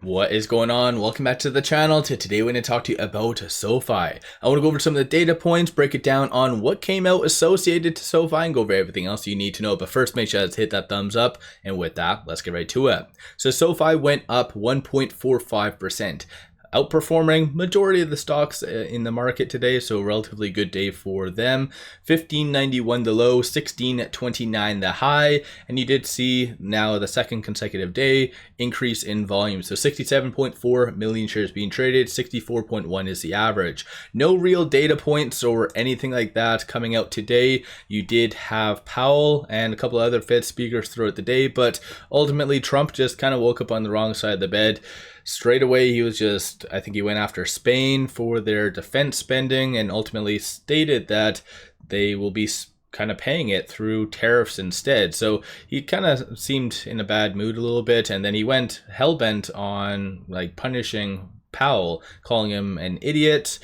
What is going on? Welcome back to the channel. Today we're going to talk to you about SoFi. I want to go over some of the data points, break it down on what came out associated to SoFi, and go over everything else you need to know. But first, make sure to hit that thumbs up. And with that, let's get right to it. So SoFi went up 1.45%. Outperforming majority of the stocks in the market today, so relatively good day for them. 1591 the low, 1629 the high, and you did see now the second consecutive day increase in volume. So 67.4 million shares being traded, 64.1 is the average. No real data points or anything like that coming out today. You did have Powell and a couple other Fed speakers throughout the day, but ultimately Trump just kind of woke up on the wrong side of the bed. Straight away, he was I think he went after Spain for their defense spending and ultimately stated that they will be kind of paying it through tariffs instead. So he kind of seemed in a bad mood a little bit, and then he went hellbent on punishing Powell, calling him an idiot,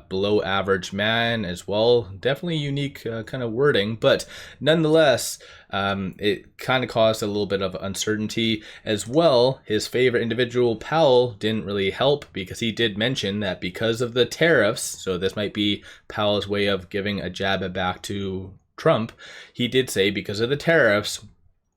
below average man as well. Definitely unique kind of wording, but nonetheless, it kind of caused a little bit of uncertainty as well. His favorite individual, Powell, didn't really help because he did mention that because of the tariffs, so this might be Powell's way of giving a jab back to Trump. He did say because of the tariffs,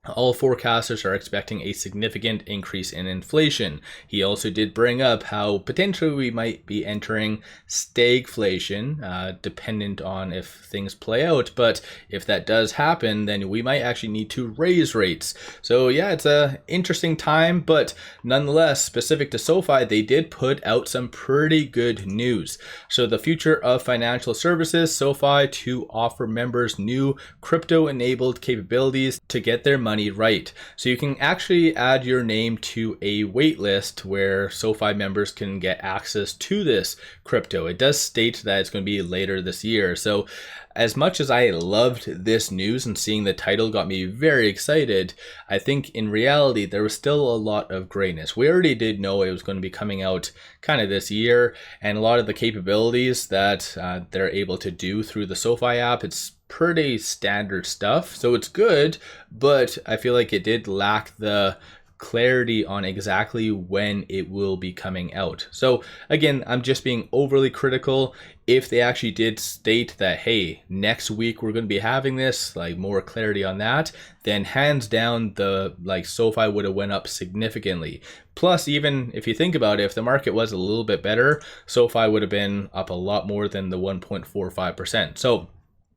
all forecasters are expecting a significant increase in inflation. He also did bring up how potentially we might be entering stagflation, dependent on if things play out. But if that does happen, then we might actually need to raise rates. So yeah, it's an interesting time, but nonetheless, specific to SoFi, they did put out some pretty good news. So the future of financial services, SoFi to offer members new crypto-enabled capabilities to get their money right. So you can actually add your name to a wait list where SoFi members can get access to this crypto. It does state that it's going to be later this year. So as much as I loved this news and seeing the title got me very excited, I think in reality there was still a lot of grayness. We already did know it was going to be coming out kind of this year, and a lot of the capabilities that they're able to do through the SoFi app, it's pretty standard stuff. So it's good, but I feel like it did lack the clarity on exactly when it will be coming out. So again, I'm just being overly critical. If they actually did state that, hey, next week we're going to be having this, more clarity on that, then hands down the SoFi would have went up significantly. Plus, even if you think about it, if the market was a little bit better, SoFi would have been up a lot more than the 1.45%. So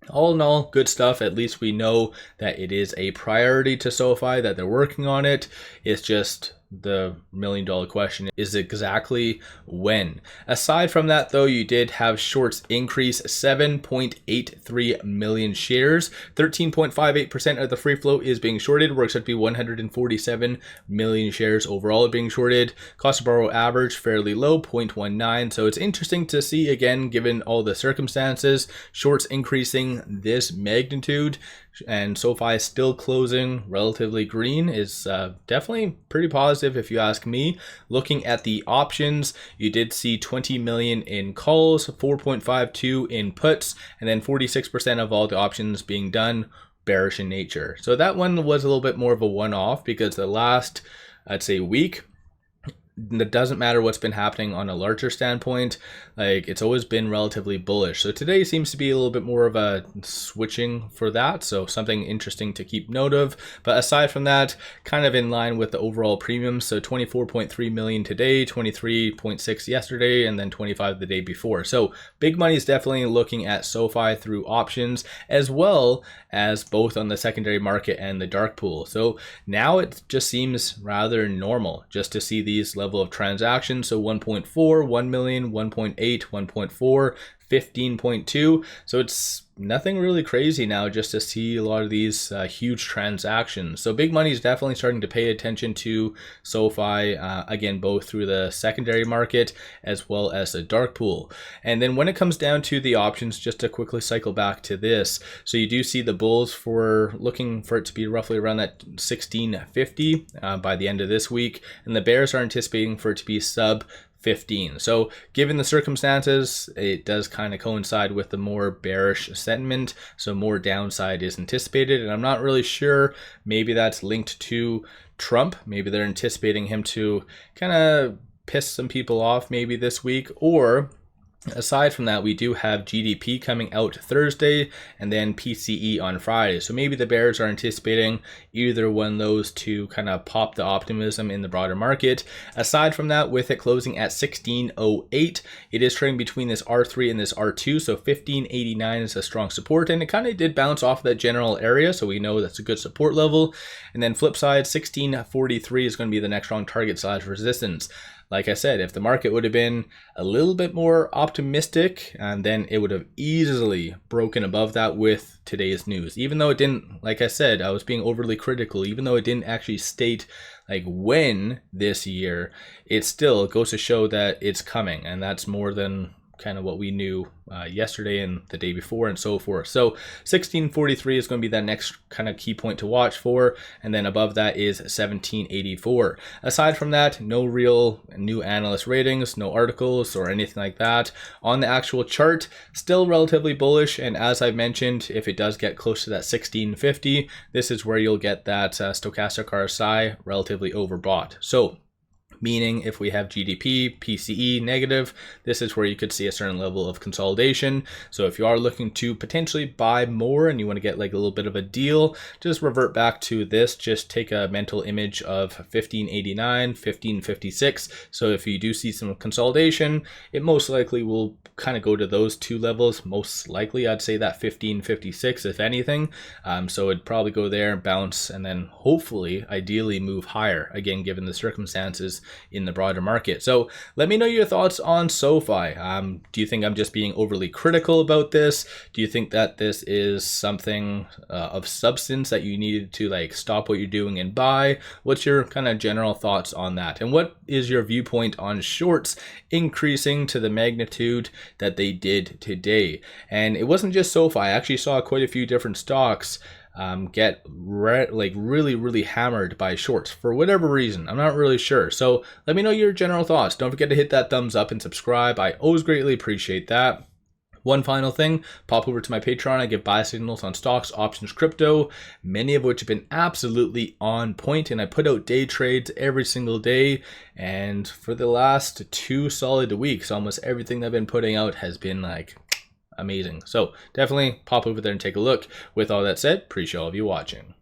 all in all, good stuff. At least we know that it is a priority to SoFi, that they're working on it. It's just the million-dollar question is exactly when. Aside from that, though, you did have shorts increase 7.83 million shares. 13.58% of the free float is being shorted. We're expected to be 147 million shares overall being shorted. Cost to borrow average fairly low, 0.19. So it's interesting to see, again, given all the circumstances, shorts increasing this magnitude and SoFi still closing relatively green is definitely pretty positive if you ask me. Looking at the options, you did see 20 million in calls, 4.52 in puts, and then 46% of all the options being done bearish in nature. So that one was a little bit more of a one-off because the last, I'd say, week, it doesn't matter what's been happening on a larger standpoint, it's always been relatively bullish. So today seems to be a little bit more of a switching for that, so something interesting to keep note of. But aside from that, kind of in line with the overall premiums, so 24.3 million today, 23.6 yesterday, and then 25 the day before. So big money is definitely looking at SoFi through options, as well as both on the secondary market and the dark pool. So now it just seems rather normal just to see these level of transactions. So 1.4, 1 million, 1.8, 1.4, 15.2. So it's nothing really crazy now just to see a lot of these huge transactions. So big money is definitely starting to pay attention to SoFi, again, both through the secondary market as well as the dark pool. And then when it comes down to the options, just to quickly cycle back to this, so you do see the bulls for looking for it to be roughly around that 1650 by the end of this week, and the bears are anticipating for it to be sub 15. So given the circumstances, it does kind of coincide with the more bearish sentiment. So more downside is anticipated. And I'm not really sure, maybe that's linked to Trump. Maybe they're anticipating him to kind of piss some people off maybe this week. Or aside from that, we do have GDP coming out Thursday and then PCE on Friday. So maybe the bears are anticipating either one of those to kind of pop the optimism in the broader market. Aside from that, with it closing at 1608, it is trading between this R3 and this R2. So 1589 is a strong support, and it kind of did bounce off that general area. So we know that's a good support level. And then flip side, 1643 is going to be the next strong target / resistance. Like I said, if the market would have been a little bit more optimistic, and then it would have easily broken above that with today's news. Even though it didn't, like I said, I was being overly critical, even though it didn't actually state like when this year, it still goes to show that it's coming, and that's more than kind of what we knew yesterday and the day before and so forth. So 1643 is going to be that next kind of key point to watch for, and then above that is 1784. Aside from that, no real new analyst ratings, no articles or anything like that. On the actual chart, still relatively bullish, and as I mentioned, if it does get close to that 1650, this is where you'll get that stochastic RSI relatively overbought. So meaning if we have GDP, PCE negative, this is where you could see a certain level of consolidation. So if you are looking to potentially buy more and you want to get like a little bit of a deal, just revert back to this. Just take a mental image of 1589, 1556. So if you do see some consolidation, it most likely will kind of go to those two levels. Most likely, I'd say that 1556, if anything. So it'd probably go there, bounce, and then hopefully, ideally move higher, again, given the circumstances in the broader market. So let me know your thoughts on SoFi. Do you think I'm just being overly critical about this? Do you think that this is something of substance that you needed to like stop what you're doing and buy? What's your kind of general thoughts on that? And what is your viewpoint on shorts increasing to the magnitude that they did today? And it wasn't just SoFi. I actually saw quite a few different stocks get really hammered by shorts for whatever reason. I'm not really sure. So let me know your general thoughts. Don't forget to hit that thumbs up and subscribe. I always greatly appreciate that. One final thing, pop over to my Patreon. I give buy signals on stocks, options, crypto, many of which have been absolutely on point, and I put out day trades every single day. And for the last 2 solid weeks, almost everything I've been putting out has been like amazing. So definitely pop over there and take a look. With all that said, appreciate all of you watching.